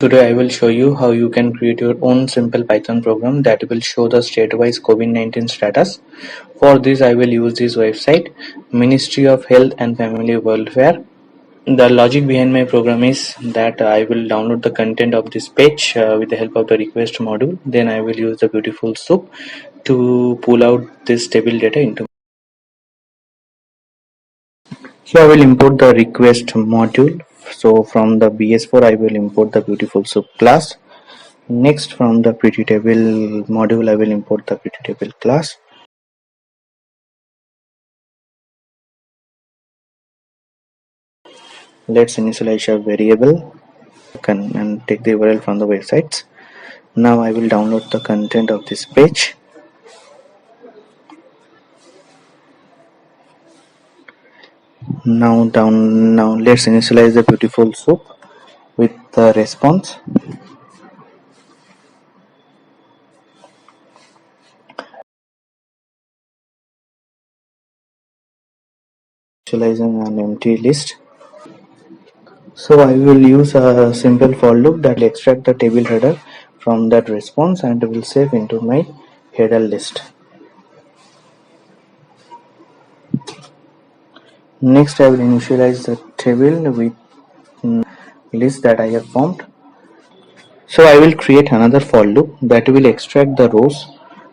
Today I will show you how you can create your own simple Python program that will show the state-wise COVID-19 status. For this I will use this website, Ministry of Health and Family Welfare. The logic behind my program is that I will download the content of this page with the help of the request module. Then I will use the beautiful soup to pull out this table data into. So I will import the request module. So from the BS4 I will import the beautiful soup class. Next, from the pretty table module I will import the pretty table class. Let's initialize a variable and take the URL from the websites. Now I will download the content of this page. Now let's initialize the beautiful soup with the response. Initializing an empty list. So I will use a simple for loop that will extract the table header from that response and will save into my header list. Next I will initialize the table with list that I have formed. So I will create another for loop that will extract the rows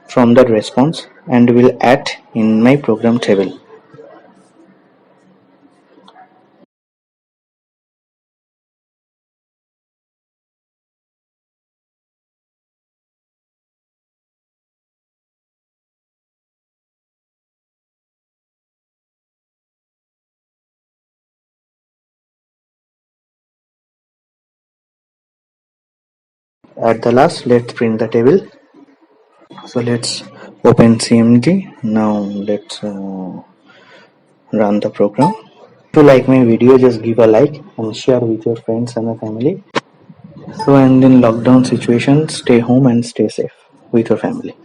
from the response and will add in my program table. At the last, let's print the table. So let's open CMD. Now let's run the program. If you like my video, just give a like and share with your friends and family. So, and in lockdown situation, stay home and stay safe with your family.